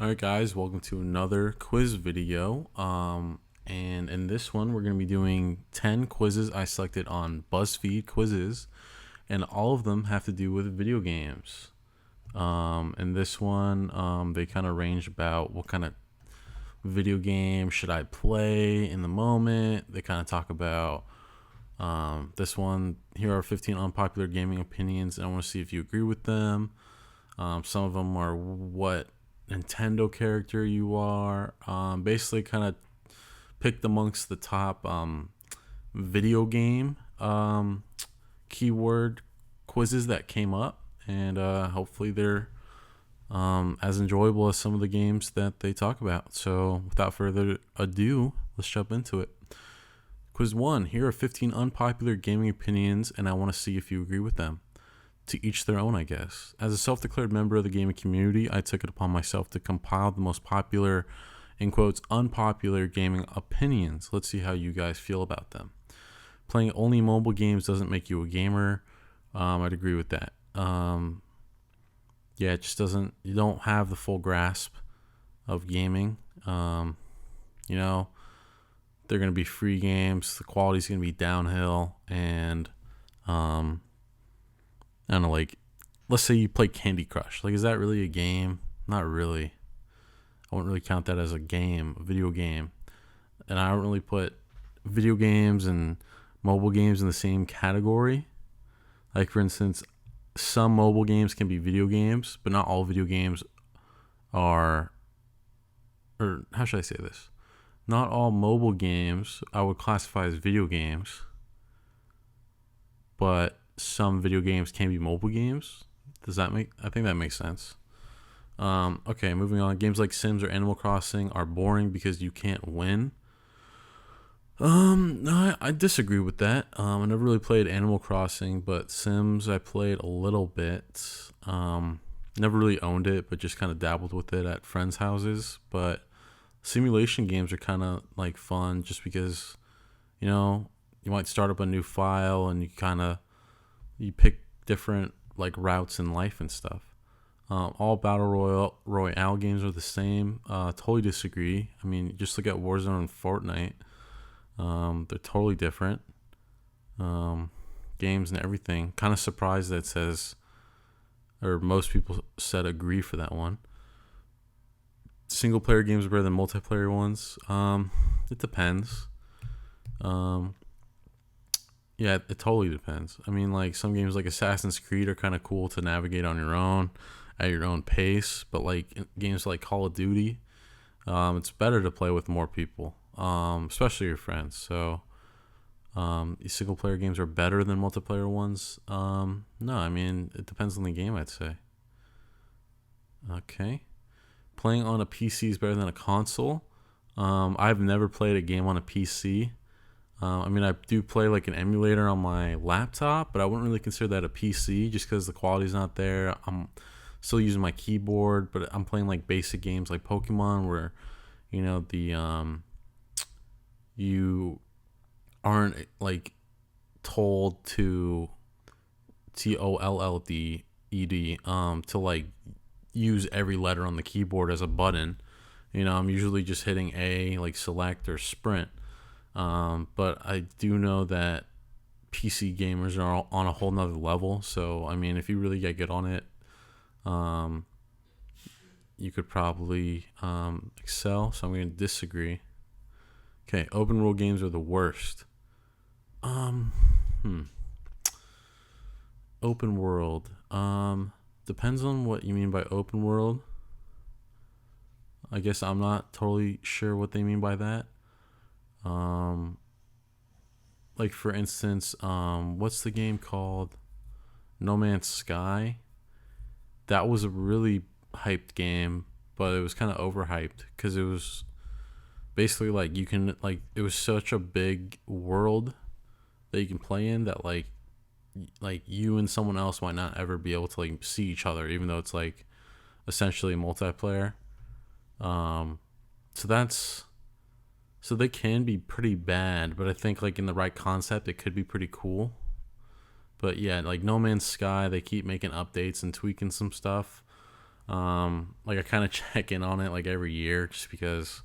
Alright guys, welcome to another quiz video. And in this one we're going to be doing 10 quizzes I selected on BuzzFeed quizzes, and all of them have to do with video games. In this one, they kind of range about what kind of video game should I play in the moment. They kind of talk about this one, here are 15 unpopular gaming opinions, and I want to see if you agree with them. Some of them are what Nintendo character you are. Basically, kind of picked amongst the top video game keyword quizzes that came up, and hopefully they're as enjoyable as some of the games that they talk about. So, without further ado, let's jump into it. Quiz 1. Here are 15 unpopular gaming opinions, and I want to see if you agree with them. To each their own, I guess. As a self-declared member of the gaming community, I took it upon myself to compile the most popular, in quotes, unpopular gaming opinions. Let's see how you guys feel about them. Playing only mobile games doesn't make you a gamer. I'd agree with that. Yeah, it just doesn't. You don't have the full grasp of gaming. They're going to be free games. The quality's going to be downhill, and I don't know, like, let's say you play Candy Crush. Like, is that really a game? Not really. I wouldn't really count that as a game, a video game. And I don't really put video games and mobile games in the same category. Like, for instance, some mobile games can be video games, but not all video games are, or how should I say this? Not all mobile games I would classify as video games, but some video games can be mobile games. I think that makes sense. Okay, moving on. Games like Sims or Animal Crossing are boring because you can't win. No, I disagree with that. I never really played Animal Crossing, but Sims I played a little bit. Never really owned it, but just kind of dabbled with it at friends' houses. But simulation games are kind of like fun just because, you might start up a new file and you pick different like routes in life and stuff. All battle royale games are the same. Totally disagree. I mean, just look at Warzone and Fortnite. They're totally different games and everything. Kind of surprised that it says, or most people said agree for that one. Single player games are better than multiplayer ones. It depends. Yeah, it totally depends. I mean, like, some games like Assassin's Creed are kind of cool to navigate on your own, at your own pace. But like games like Call of Duty, it's better to play with more people, especially your friends. So, single player games are better than multiplayer ones. No, I mean, it depends on the game, I'd say. Okay. Playing on a PC is better than a console. I've never played a game on a PC. I mean, I do play like an emulator on my laptop, but I wouldn't really consider that a PC just because the quality's not there. I'm still using my keyboard, but I'm playing like basic games like Pokemon where, you aren't like told to TOLLDED to like use every letter on the keyboard as a button. I'm usually just hitting A, like select or sprint. But I do know that PC gamers are on a whole nother level. So, I mean, if you really get good on it, you could probably excel. So I'm going to disagree. Okay, open world games are the worst. Open world. Depends on what you mean by open world. I guess I'm not totally sure what they mean by that. Like, for instance, what's the game called? No Man's Sky. That was a really hyped game, but it was kind of overhyped because it was basically like it was such a big world that you can play in that like you and someone else might not ever be able to like see each other, even though it's like essentially multiplayer. So they can be pretty bad, but I think like in the right concept, it could be pretty cool. But yeah, like No Man's Sky, they keep making updates and tweaking some stuff. Like I kind of check in on it like every year just because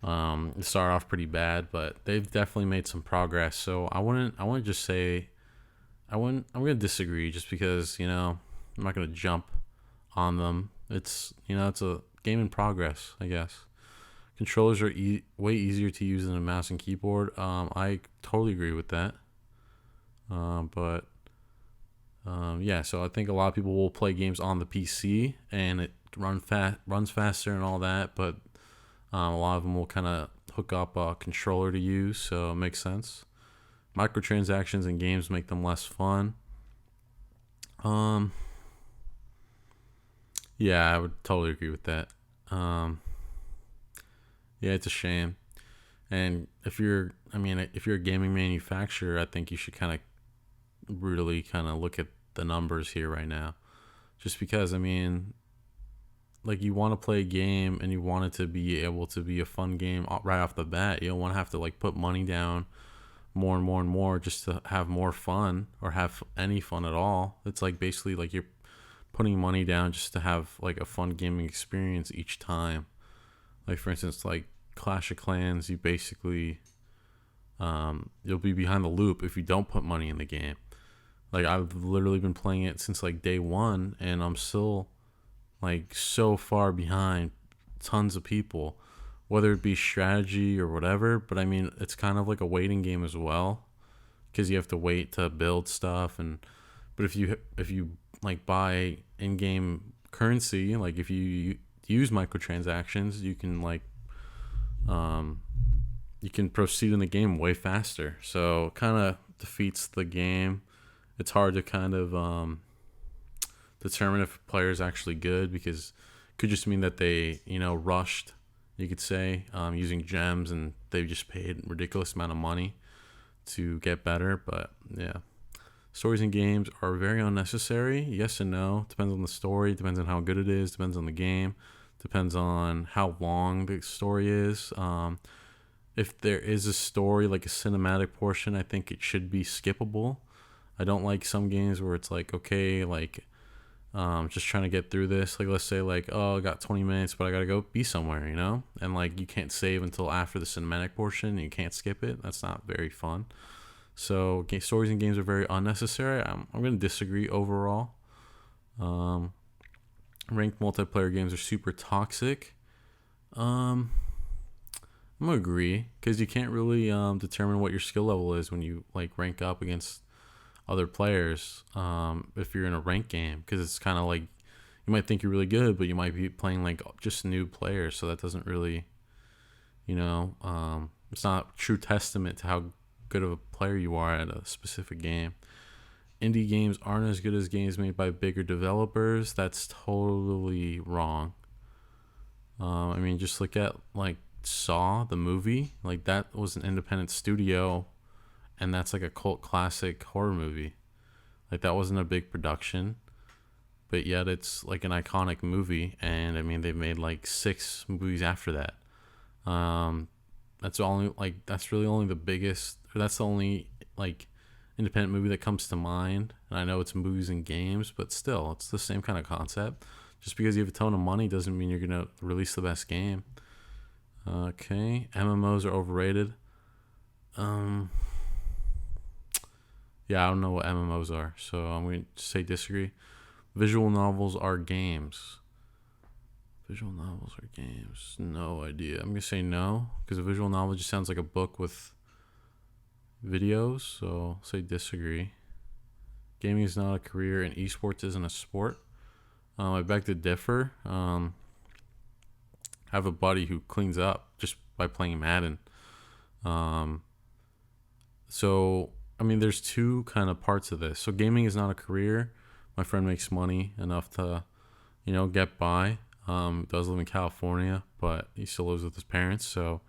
it started off pretty bad, but they've definitely made some progress. So I wouldn't just say I'm gonna disagree just because I'm not gonna jump on them. It's a game in progress, I guess. Controllers are way easier to use than a mouse and keyboard. I totally agree with that. But yeah, so I think a lot of people will play games on the PC and it runs faster and all that. But a lot of them will kind of hook up a controller to use, so it makes sense. Microtransactions in games make them less fun. Um, yeah, I would totally agree with that. Um, yeah, it's a shame. And if you're a gaming manufacturer, I think you should kind of brutally kind of look at the numbers here right now. Just because, like you want to play a game and you want it to be able to be a fun game right off the bat. You don't want to have to like put money down more and more and more just to have more fun or have any fun at all. It's like basically like you're putting money down just to have like a fun gaming experience each time. Like for instance, like Clash of Clans, you basically you'll be behind the loop if you don't put money in the game. Like I've literally been playing it since like day one, and I'm still like so far behind tons of people, whether it be strategy or whatever. But it's kind of like a waiting game as well, because you have to wait to build stuff. And but if you like buy in-game currency, like if you use microtransactions, um you can proceed in the game way faster. So kind of defeats the game. It's hard to kind of determine if a player is actually good, because it could just mean that they rushed, you could say, using gems, and they just paid a ridiculous amount of money to get better. But yeah, stories in games are very unnecessary. Yes and no. Depends on the story. Depends on how good it is. Depends on the game. Depends on how long the story is. If there is a story, like a cinematic portion, I think it should be skippable. I don't like some games where it's like, okay, like just trying to get through this. Like let's say like, oh, I got 20 minutes, but I gotta go be somewhere, and like you can't save until after the cinematic portion. And you can't skip it. That's not very fun. So stories in games are very unnecessary. I'm gonna disagree overall. Um, Ranked multiplayer games are super toxic. Um, I'm gonna agree, because you can't really determine what your skill level is when you like rank up against other players, if you're in a ranked game, because it's kind of like you might think you're really good, but you might be playing like just new players, so that doesn't really, it's not a true testament to how good of a player you are at a specific game. Indie games aren't as good as games made by bigger developers. That's totally wrong. Just look at like Saw, the movie. Like that was an independent studio, and that's like a cult classic horror movie. Like that wasn't a big production, but yet it's like an iconic movie. And they've made like 6 movies after that. That's really only the biggest, or that's the only like independent movie that comes to mind. And I know it's movies and games, but still, it's the same kind of concept. Just because you have a ton of money doesn't mean you're gonna release the best game. Okay, MMOs are overrated. Yeah, I don't know what MMOs are, so I'm going to say disagree. Visual novels are games. Visual novels are games. No idea. I'm going to say no, because a visual novel just sounds like a book with videos, so I'll say disagree. Gaming is not a career, and esports isn't a sport. I beg to differ. I have a buddy who cleans up just by playing Madden. So there's two kind of parts of this. So gaming is not a career. My friend makes money enough to, get by. Does live in California, but he still lives with his parents. So,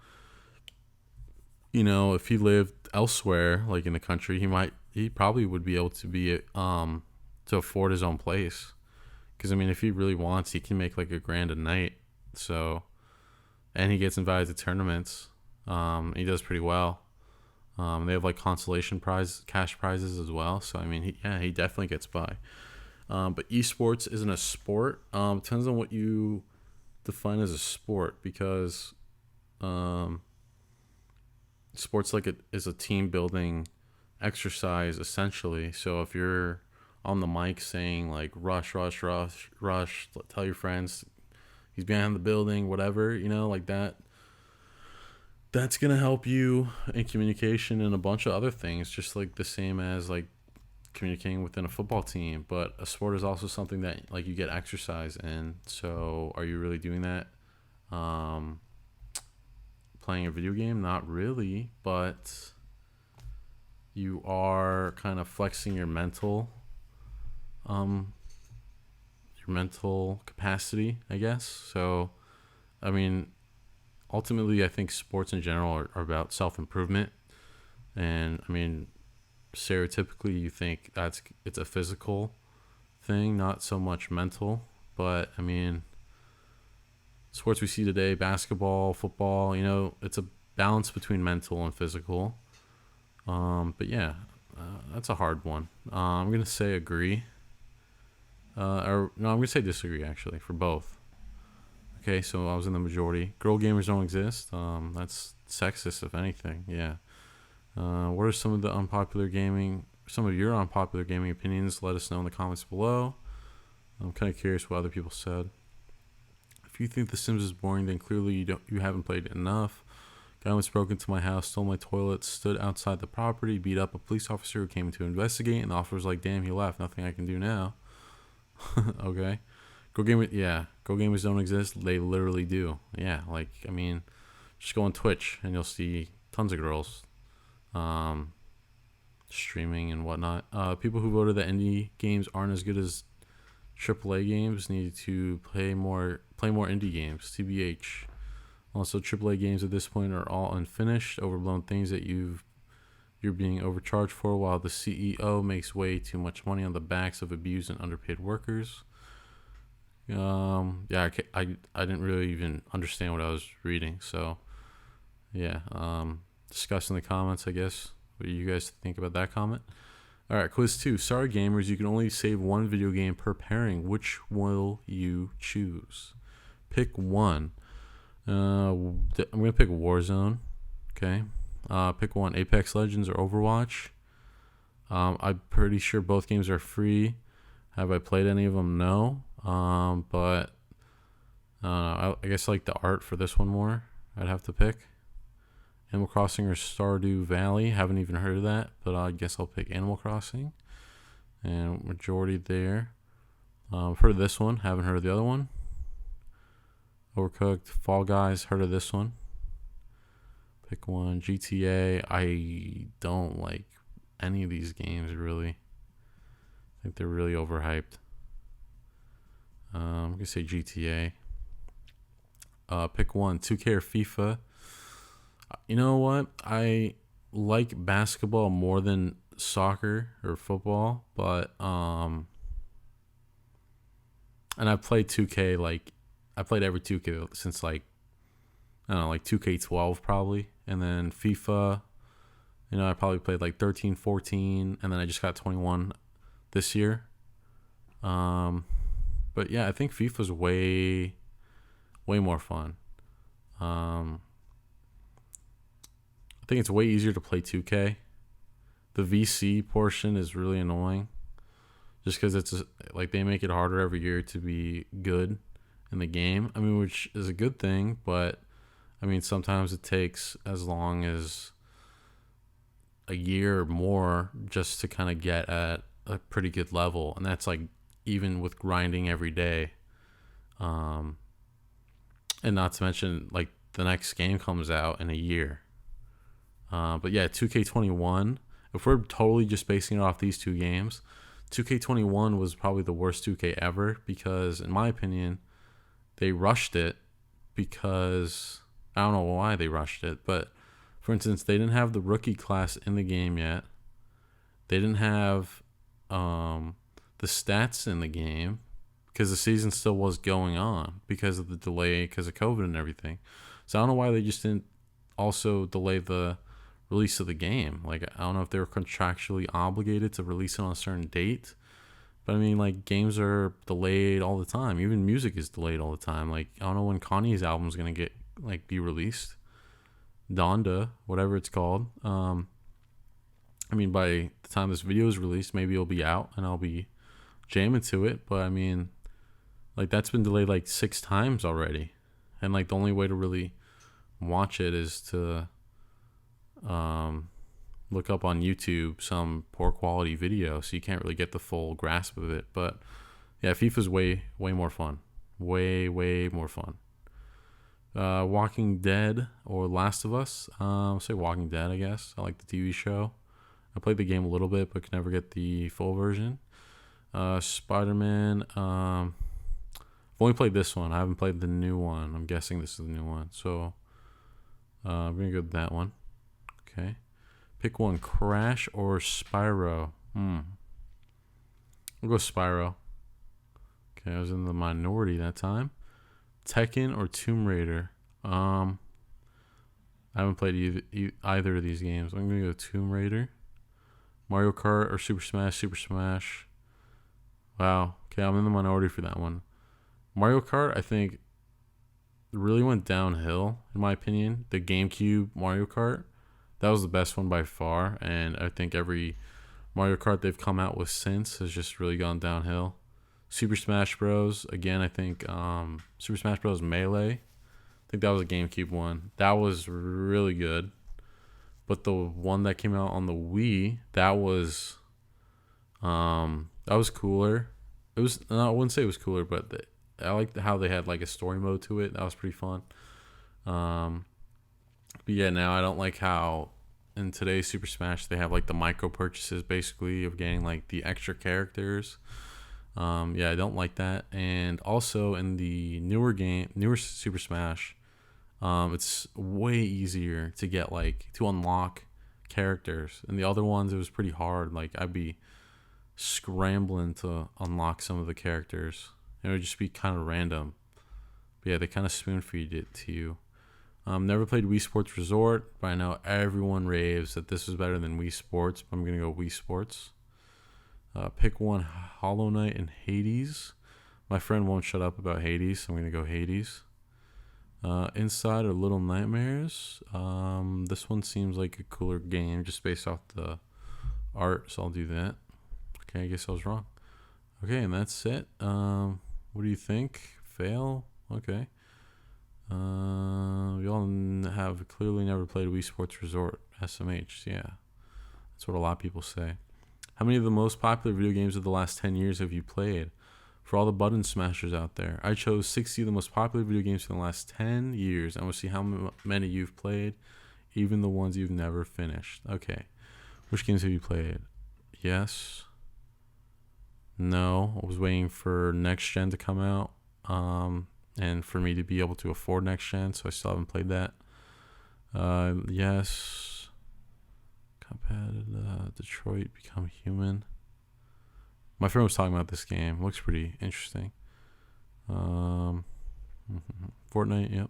if he lived elsewhere, like in the country, he probably would be able to to afford his own place. Because if he really wants, he can make like $1,000 a night. So, and he gets invited to tournaments. He does pretty well. They have like consolation cash prizes as well. So he definitely gets by. But esports isn't a sport. Depends on what you define as a sport, because um, sports like it is a team building exercise essentially. So if you're on the mic saying like rush, rush, rush, rush, tell your friends he's behind the building, whatever, like that. That's gonna help you in communication and a bunch of other things, just like the same as like communicating within a football team. But a sport is also something that like you get exercise in. So are you really doing that? Um, Playing a video game? Not really, but you are kind of flexing um, your mental capacity, I guess. So, I mean, ultimately, I think sports in general are about self improvement, and I mean, stereotypically, you think it's a physical thing, not so much mental. But I mean, sports we see today, basketball, football, it's a balance between mental and physical. But yeah, that's a hard one. I'm gonna say agree, or no, I'm gonna say disagree actually for both. Okay, so I was in the majority. Girl gamers don't exist. That's sexist, if anything. Yeah. What are some of your unpopular gaming opinions? Let us know in the comments below. I'm kind of curious what other people said. If you think The Sims is boring, then clearly you haven't played it enough. Guy once broke into my house, stole my toilet, stood outside the property, beat up a police officer who came to investigate, and the officer was like, "Damn, he left. Nothing I can do now." Okay. Go gamers don't exist. They literally do. Yeah, like I mean, just go on Twitch and you'll see tons of girls, um, streaming and whatnot. People who voted that indie games aren't as good as AAA games need to play more indie games. TBH. Also, AAA games at this point are all unfinished, overblown things that you're being overcharged for, while the CEO makes way too much money on the backs of abused and underpaid workers. Yeah, I didn't really even understand what I was reading, so yeah. Discuss in the comments, I guess, what you guys think about that comment. All right, quiz 2. Sorry, gamers, you can only save one video game per pairing. Which will you choose? Pick one. I'm gonna pick Warzone. Okay. Pick one. Apex Legends or Overwatch. I'm pretty sure both games are free. Have I played any of them? No. But I guess I like the art for this one more. I'd have to pick Animal Crossing or Stardew Valley. Haven't even heard of that, but I guess I'll pick Animal Crossing. And majority there. Heard of this one. Haven't heard of the other one. Overcooked, Fall Guys. Heard of this one. Pick one. GTA. I don't like any of these games really. I think they're really overhyped. I'm gonna say GTA. Pick one. 2K or FIFA. You know what? I like basketball more than soccer or football, but and I've played 2K like I played every 2K since like I don't know, like 2K12 probably, and then FIFA. I probably played like 13, 14, and then I just got 21 this year. But yeah, I think FIFA's way more fun. I think it's way easier to play 2K. The VC portion is really annoying, just because like they make it harder every year to be good in the game. I mean, which is a good thing, but I mean sometimes it takes as long as a year or more just to kind of get at a pretty good level, and that's like even with grinding every day. And not to mention like the next game comes out in a year. But yeah, 2K21. If we're totally just basing it off these two games, 2K21 was probably the worst 2K ever because, in my opinion, they rushed it because I don't know why they rushed it, but for instance, they didn't have the rookie class in the game yet. They didn't have the stats in the game because the season still was going on because of the delay, because of COVID and everything. So I don't know why they just didn't also delay the release of the game. Like, I don't know if they were contractually obligated to release it on a certain date, But I mean, like, games are delayed all the time. Even music is delayed all the time. Like, I don't know when Kanye's album's gonna get be released. Donda, whatever it's called. I mean, by the time this video is released, maybe it'll be out and I'll be jamming to it. But I mean, like, that's been delayed like 6 times already, and like the only way to really watch it is to look up on YouTube some poor quality video, so you can't really get the full grasp of it. But yeah, FIFA's way more fun, way more fun. Walking Dead or Last of Us. I'll say Walking Dead, I guess. I like the TV show. I played the game a little bit, but could never get the full version. Spider-Man. I've only played this one. I haven't played the new one. I'm guessing this is the new one. So I'm going to go with that one. Okay. Pick one, Crash or Spyro. We'll go Spyro. Okay, I was in the minority that time. Tekken or Tomb Raider. I haven't played either of these games. I'm going to go Tomb Raider. Mario Kart or Super Smash. Super Smash. Wow. Okay, I'm in the minority for that one. Mario Kart, I think, really went downhill, in my opinion. The GameCube Mario Kart, that was the best one by far. And I think every Mario Kart they've come out with since has just really gone downhill. Super Smash Bros. Again, I think Super Smash Bros. Melee. I think that was a GameCube one. That was really good. But the one that came out on the Wii, that was cooler. It was, no, I wouldn't say it was cooler, but I liked how they had like a story mode to it. That was pretty fun. But yeah, now I don't like how in today's Super Smash they have like the micro purchases basically of getting like the extra characters. Yeah, I don't like that. And also in the newer Super Smash, it's way easier to get like to unlock characters. And the other ones, it was pretty hard. Like I'd be scrambling to unlock some of the characters. It would just be kind of random. But yeah, they kind of spoon feed it to you. Never played Wii Sports Resort, but I know everyone raves that this is better than Wii Sports. But I'm gonna go Wii Sports. Pick one, Hollow Knight and Hades. My friend won't shut up about Hades, so I'm going to go Hades. Inside or Little Nightmares. This one seems like a cooler game just based off the art, so I'll do that. Okay, I guess I was wrong. Okay, and that's it. What do you think? Fail? Okay. We all have clearly never played Wii Sports Resort. SMH, yeah. That's what a lot of people say. How many of the most popular video games of the last 10 years have you played? For all the button smashers out there, I chose 60 of the most popular video games for the last 10 years. And we'll see how many you've played, even the ones you've never finished. Okay. Which games have you played? Yes. No. I was waiting for next gen to come out. And for me to be able to afford next gen, so I still haven't played that. Yes. Detroit Become Human. My friend was talking about this game. Looks pretty interesting. Fortnite, yep.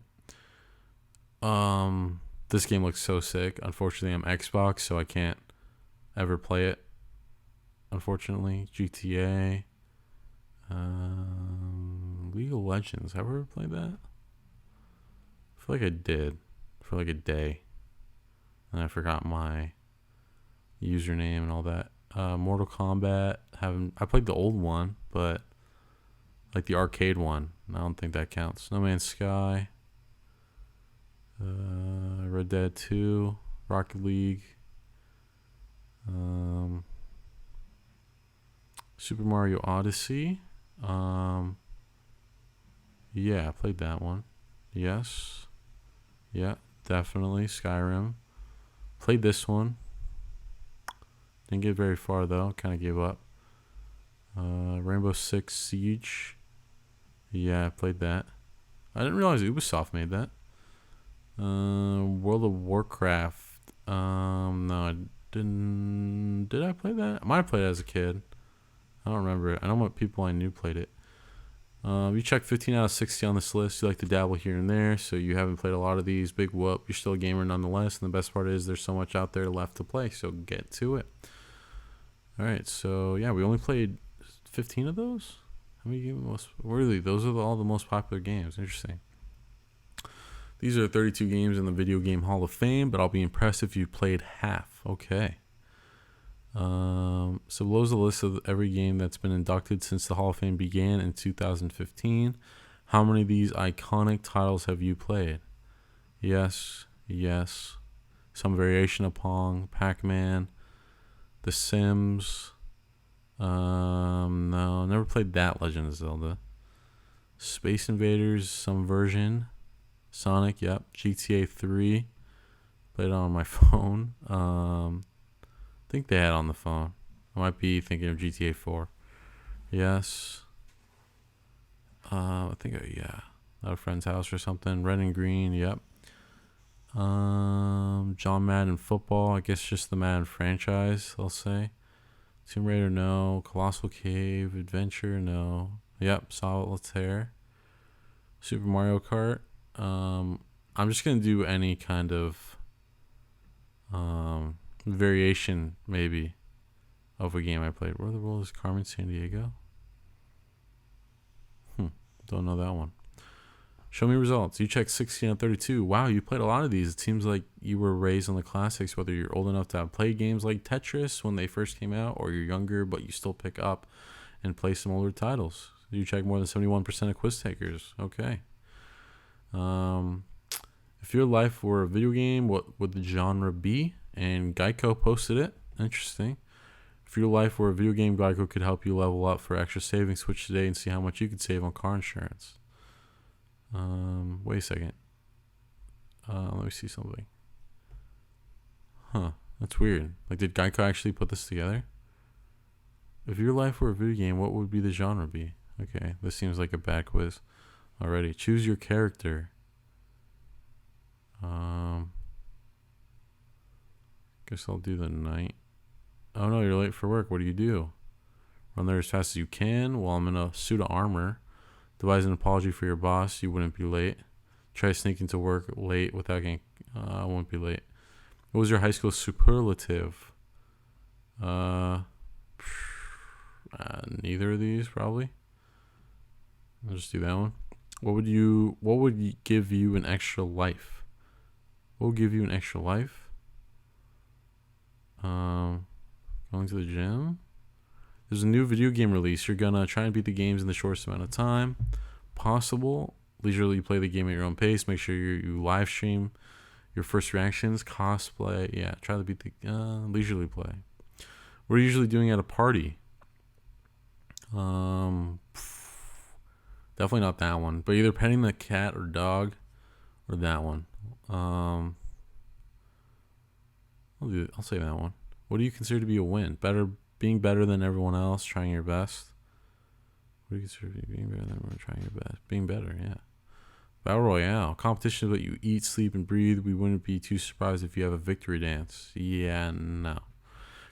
This game looks so sick. Unfortunately, I'm Xbox, so I can't ever play it. Unfortunately, GTA, League of Legends. Have I ever played that? I feel like I did for like a day, and I forgot my username and all that. Mortal Kombat. I played the old one, but like the arcade one. I don't think that counts. No Man's Sky. Red Dead 2. Rocket League. Super Mario Odyssey. Yeah, I played that one. Yes. Yeah, definitely. Skyrim. Played this one. Didn't get very far though. Kind of gave up. Rainbow Six Siege. Yeah, I played that. I didn't realize Ubisoft made that. World of Warcraft. No, I didn't. Did I play that? I might have played it as a kid. I don't remember it. I know what people I knew played it. You check 15 out of 60 on this list. You like to dabble here and there, so you haven't played a lot of these. Big whoop. You're still a gamer nonetheless, and the best part is there's so much out there left to play, so get to it. All right, so yeah, we only played 15 of those? How many games? Really, those are all the most popular games. Interesting. These are 32 games in the Video Game Hall of Fame, but I'll be impressed if you played half. Okay. So below is a list of every game that's been inducted since the Hall of Fame began in 2015. How many of these iconic titles have you played? Yes, yes. Some variation of Pong, Pac-Man, The Sims. No, never played that Legend of Zelda. Space Invaders, some version. Sonic, yep. GTA 3. Played it on my phone. I think they had it on the phone. I might be thinking of GTA 4. Yes. I think, yeah. At a friend's house or something. Red and Green, yep. John Madden Football. I guess just the Madden franchise, I'll say. Tomb Raider, no. Colossal Cave. Adventure, no. Yep. Solitaire. Super Mario Kart. I'm just going to do any kind of variation, maybe, of a game I played. Where the world is Carmen Sandiego? Don't know that one. Show me results. You checked 16 out of 32. Wow, you played a lot of these. It seems like you were raised on the classics, whether you're old enough to have played games like Tetris when they first came out, or you're younger, but you still pick up and play some older titles. You check more than 71% of quiz takers. Okay. If your life were a video game, what would the genre be? And Geico posted it. Interesting. If your life were a video game, Geico could help you level up for extra savings. Switch today and see how much you could save on car insurance. Wait a second. Let me see something. Huh. That's weird. Like, did Geico actually put this together? If your life were a video game, what would be the genre be? Okay, this seems like a bad quiz already. Choose your character. Guess I'll do the night. Oh no, you're late for work. What do? Run there as fast as you can. Well, I'm in a suit of armor. Devise an apology for your boss. You wouldn't be late. Try sneaking to work late without getting... I won't be late. What was your high school superlative? Neither of these, probably. I'll just do that one. What would give you an extra life? What would give you an extra life? Going to the gym. There's a new video game release. You're gonna try and beat the games in the shortest amount of time possible. Leisurely play the game at your own pace. Make sure you live stream your first reactions. Cosplay. Yeah, try to beat the leisurely play. What are you usually doing at a party? Definitely not that one. But either petting the cat or dog, or that one. I'll say that one. What do you consider to be a win? Being better than everyone else, trying your best. What do you consider to be being better than everyone, trying your best? Being better, yeah. Battle Royale. Competition is what you eat, sleep, and breathe. We wouldn't be too surprised if you have a victory dance. Yeah, no.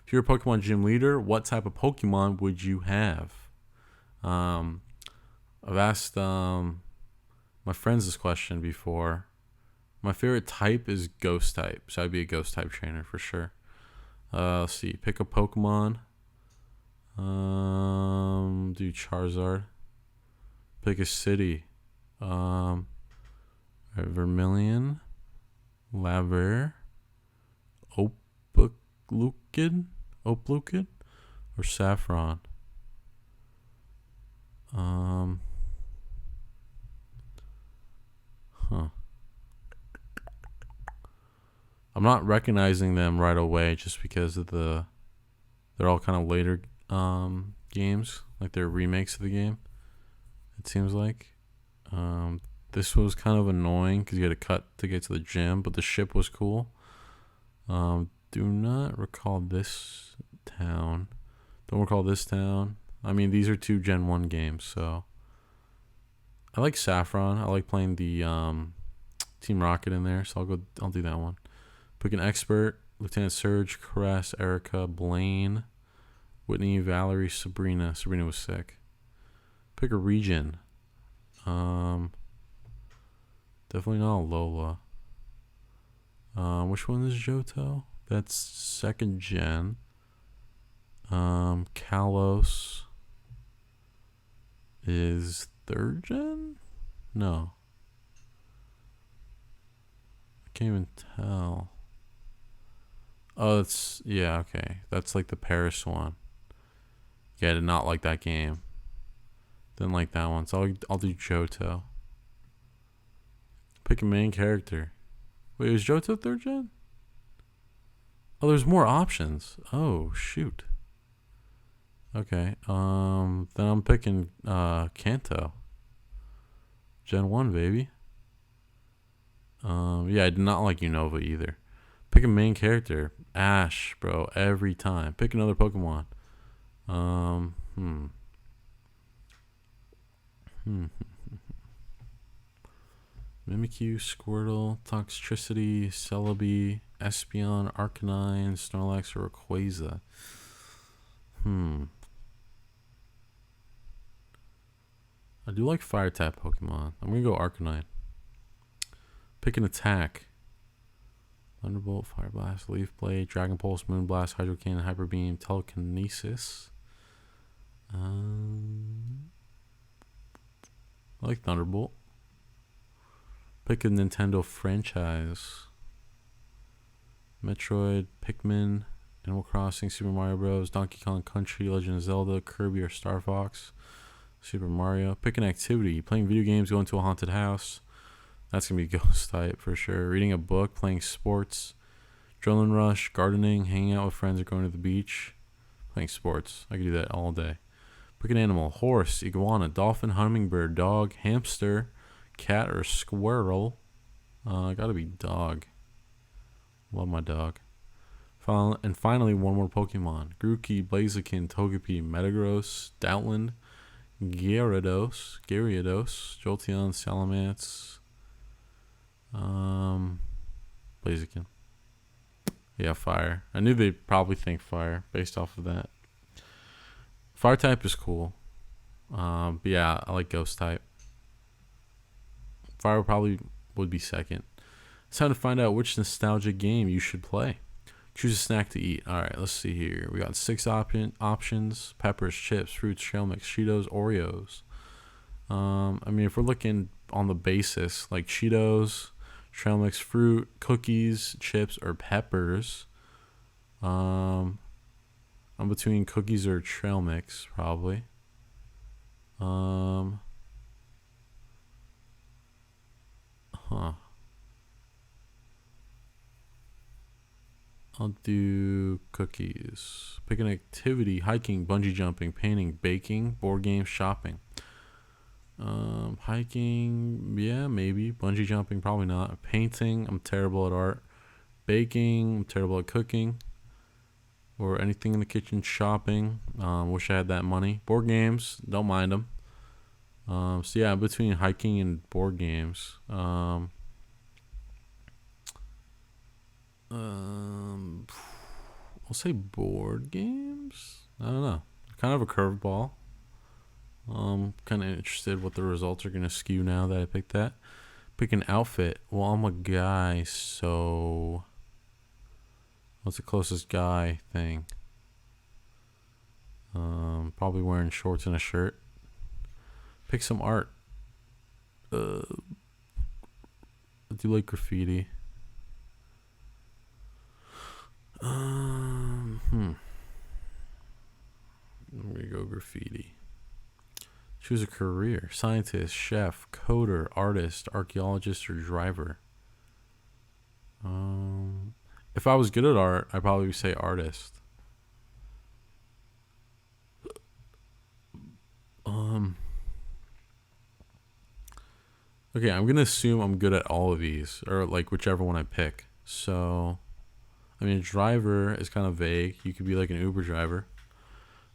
If you're a Pokemon gym leader, what type of Pokemon would you have? I've asked my friends this question before. My favorite type is Ghost type, so I'd be a Ghost type trainer for sure. Let's see. Pick a Pokemon. Do Charizard. Pick a city. Vermilion. Laver. Oplucid. Or Saffron. I'm not recognizing them right away just because of they're all kind of later games, like they're remakes of the game. It seems like this was kind of annoying because you had to cut to get to the gym, but the ship was cool. Do not recall this town. Don't recall this town. I mean, these are two Gen 1 games, so I like Saffron. I like playing the Team Rocket in there, so I'll do that one. Pick an expert. Lieutenant Surge, Caress, Erica, Blaine, Whitney, Valerie, Sabrina. Sabrina was sick. Pick a region. Definitely not Lola. Which one is Johto? That's 2nd gen. Kalos. is 3rd gen? No. I can't even tell. Oh, it's, yeah, okay. That's like the Paris one. Yeah, I did not like that game. Didn't like that one, so I'll do Johto. Pick a main character. Wait, is Johto 3rd gen? Oh, there's more options. Oh, shoot. Okay, then I'm picking Kanto. Gen 1, baby. Yeah, I did not like Unova either. Pick a main character. Ash, bro, every time. Pick another Pokemon. Mimikyu, Squirtle, Toxtricity, Celebi, Espeon, Arcanine, Snorlax, or Rayquaza. I do like fire type Pokemon. I'm gonna go Arcanine. Pick an attack. Thunderbolt, Fire Blast, Leaf Blade, Dragon Pulse, Moon Blast, Hydro Cannon, Hyper Beam, Telekinesis. I like Thunderbolt. Pick a Nintendo franchise. Metroid, Pikmin, Animal Crossing, Super Mario Bros., Donkey Kong Country, Legend of Zelda, Kirby, or Star Fox. Super Mario. Pick an activity. Playing video games, going to a haunted house. That's going to be ghost type for sure. Reading a book, playing sports. Adrenaline rush, gardening, hanging out with friends, or going to the beach. Playing sports. I could do that all day. Pick an animal. Horse, iguana, dolphin, hummingbird, dog, hamster, cat, or squirrel. Gotta be dog. Love my dog. And finally, one more Pokemon. Grookey, Blaziken, Togepi, Metagross, Stoutland, Gyarados, Jolteon, Salamence, Blaziken. Yeah, fire. I knew they'd probably think fire based off of that. Fire type is cool. But yeah, I like ghost type. Fire probably would be second. It's time to find out which nostalgic game you should play. Choose a snack to eat. All right, let's see here. We got 6 options: peppers, chips, fruits, trail mix, Cheetos, Oreos. I mean, if we're looking on the basis, like Cheetos, trail mix, fruit, cookies, chips, or peppers, I'm between cookies or trail mix, probably. I'll do cookies. Pick an activity: hiking, bungee jumping, painting, baking, board games, shopping. Hiking, yeah, maybe. Bungee jumping, probably not. Painting, I'm terrible at art. Baking, I'm terrible at cooking. Or anything in the kitchen. Shopping, wish I had that money. Board games, don't mind them. So yeah, between hiking and board games. I'll say board games. I don't know. Kind of a curveball. Kind of interested what the results are going to skew now that I picked that. Pick an outfit. Well, I'm a guy, so what's the closest guy thing? Probably wearing shorts and a shirt. Pick some art. I do like graffiti. I'm gonna go graffiti. Choose a career: scientist, chef, coder, artist, archaeologist, or driver. If I was good at art, I'd probably say artist. Okay, I'm gonna assume I'm good at all of these, or like whichever one I pick. So, I mean, driver is kind of vague. You could be like an Uber driver,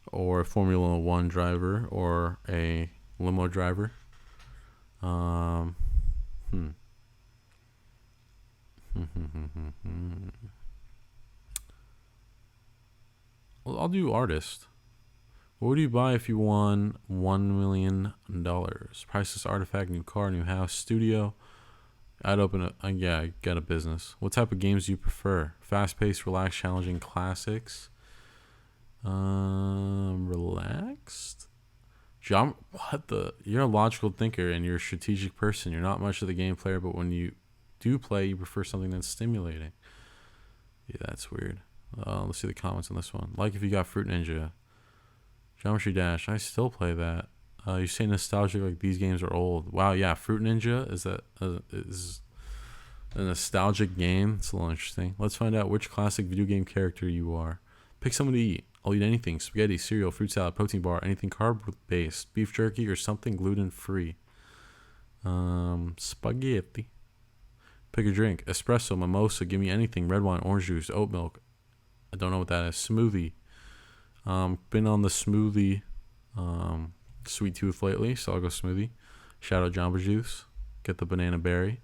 or a Formula One driver, or a limo driver. I'll do artist. What would you buy if you won $1 million? Priceless artifact, new car, new house, studio. I'd open a yeah, get a business. What type of games do you prefer? Fast-paced, relaxed, challenging, classics. Relaxed. What the? You're a logical thinker and you're a strategic person. You're not much of the game player, but when you do play, you prefer something that's stimulating. Yeah, that's weird. Let's see the comments on this one. Like if you got Fruit Ninja, Geometry Dash. I still play that. You say nostalgic like these games are old. Wow, yeah, Fruit Ninja is a nostalgic game. It's a little interesting. Let's find out which classic video game character you are. Pick someone to eat. I'll eat anything: spaghetti, cereal, fruit salad, protein bar, anything carb-based, beef jerky, or something gluten-free. Spaghetti. Pick a drink: espresso, mimosa. Give me anything: red wine, orange juice, oat milk. I don't know what that is. Smoothie. Been on the smoothie sweet tooth lately, so I'll go smoothie. Shout out Jamba Juice. Get the banana berry.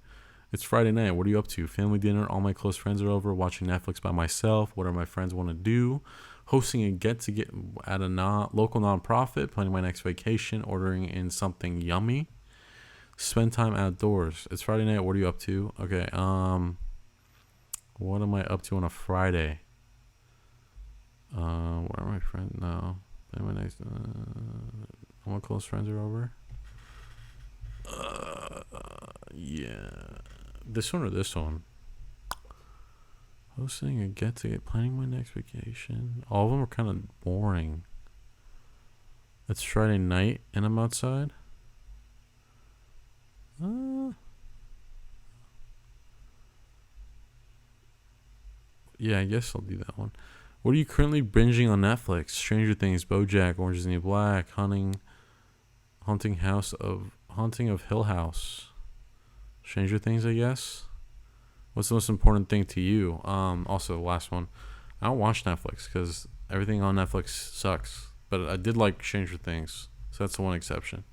It's Friday night. What are you up to? Family dinner. All my close friends are over. Watching Netflix by myself. What do my friends want to do? Hosting a get at a local nonprofit. Planning my next vacation. Ordering in something yummy. Spend time outdoors. It's Friday night. What are you up to? Okay. What am I up to on a Friday? Where are my friends? No. Planning my next. All my close friends are over. Yeah. This one or this one? Hosting a get planning my next vacation. All of them are kind of boring. It's Friday night and I'm outside. Yeah, I guess I'll do that one. What are you currently binging on Netflix? Stranger Things, BoJack, Orange is the New Black, Haunting of Hill House. Stranger Things, I guess. What's the most important thing to you? Also, last one. I don't watch Netflix because everything on Netflix sucks. But I did like Stranger Things, so that's the one exception.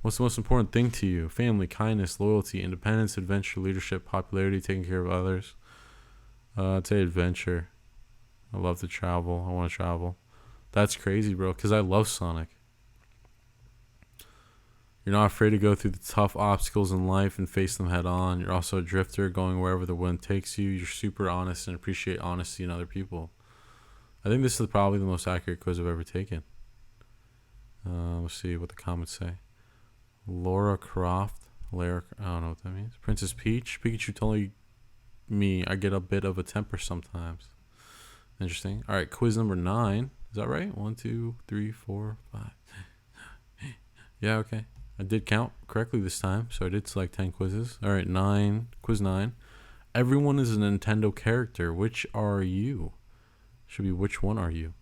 What's the most important thing to you? Family, kindness, loyalty, independence, adventure, leadership, popularity, taking care of others. I'd say adventure. I love to travel. I want to travel. That's crazy, bro, because I love Sonic. You're not afraid to go through the tough obstacles in life and face them head on. You're also a drifter, going wherever the wind takes you. You're super honest and appreciate honesty in other people. I think this is probably the most accurate quiz I've ever taken. Let's see what the comments say. Laura Croft. I don't know what that means. Princess Peach. Pikachu told me I get a bit of a temper sometimes. Interesting. All right, quiz number 9. Is that right? 1, 2, 3, 4, 5. Yeah, okay. I did count correctly this time, so I did select 10 quizzes. All right, 9. Quiz 9. Everyone is a Nintendo character. Which are you? Should be which one are you?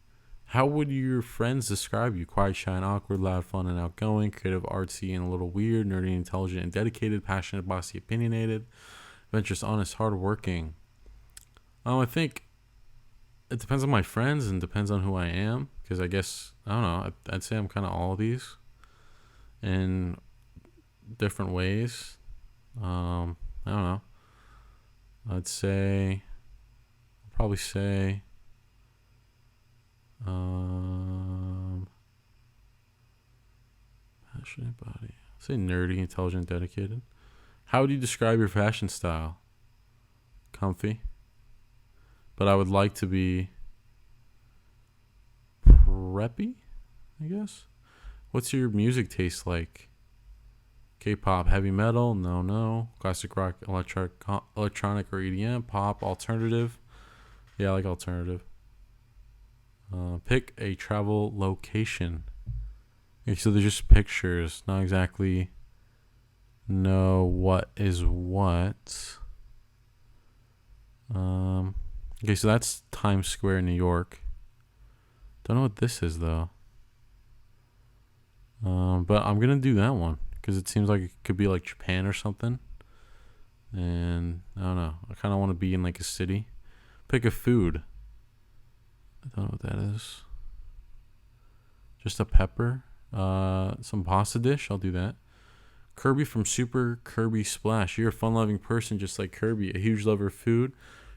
How would your friends describe you? Quiet, shy, and awkward, loud, fun, and outgoing, creative, artsy, and a little weird, nerdy, intelligent, and dedicated, passionate, bossy, opinionated, adventurous, honest, hardworking. I think it depends on my friends and depends on who I am, because I guess, I don't know, I'd say I'm kind of all of these in different ways. I don't know. I'd probably say, passionate body. I'd say nerdy, intelligent, dedicated. How would you describe your fashion style? Comfy. But I would like to be preppy, I guess. What's your music taste like? K-pop, heavy metal? No. Classic rock, electronic or EDM? Pop, alternative? Yeah, I like alternative. Pick a travel location. Okay, so there's just pictures, not exactly know what is what. Okay, so that's Times Square, New York. Don't know what this is though. But I'm gonna do that one because it seems like it could be like Japan or something. And I don't know. I kind of want to be in like a city. Pick a food. I don't know what that is. Just a pepper. Some pasta dish. I'll do that. Kirby from Super Kirby Splash. You're a fun-loving person just like Kirby. A huge lover of food.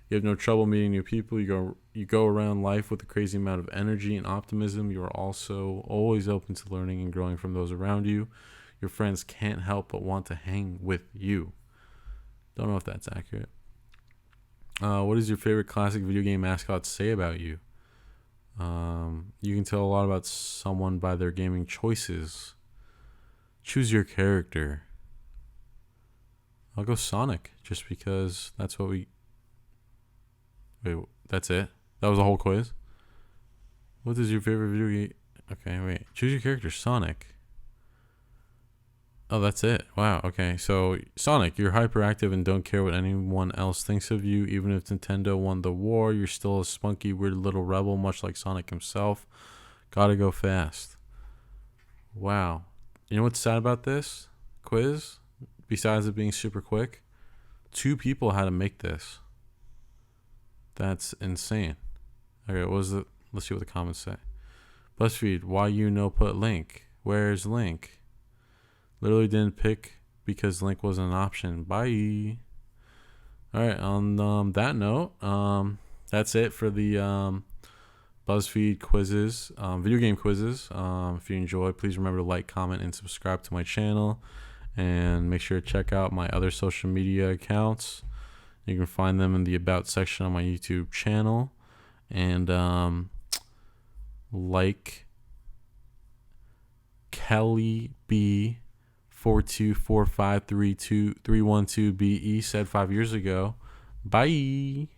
You have no trouble meeting new people. You go around life with a crazy amount of energy and optimism. You are also always open to learning and growing from those around you. Your friends can't help but want to hang with you. Don't know if that's accurate. What does your favorite classic video game mascot say about you? You can tell a lot about someone by their gaming choices. Choose your character. I'll go Sonic just because that's what we. Wait, that's it? That was a whole quiz? What is your favorite video game? Okay, wait. Choose your character, Sonic. Oh, that's it. Wow, okay. So, Sonic, you're hyperactive and don't care what anyone else thinks of you. Even if Nintendo won the war, you're still a spunky, weird little rebel, much like Sonic himself. Gotta go fast. Wow. You know what's sad about this quiz? Besides it being super quick, 2 people had to make this. That's insane. Okay, what was it? Let's see what the comments say. BuzzFeed, why you no put Link? Where's Link? Literally didn't pick because Link wasn't an option. Bye. All right, on that note, that's it for the BuzzFeed quizzes, video game quizzes. If you enjoy, please remember to like, comment, and subscribe to my channel. And make sure to check out my other social media accounts. You can find them in the About section on my YouTube channel. And like Kelly B 424532312BE said 5 years ago. Bye.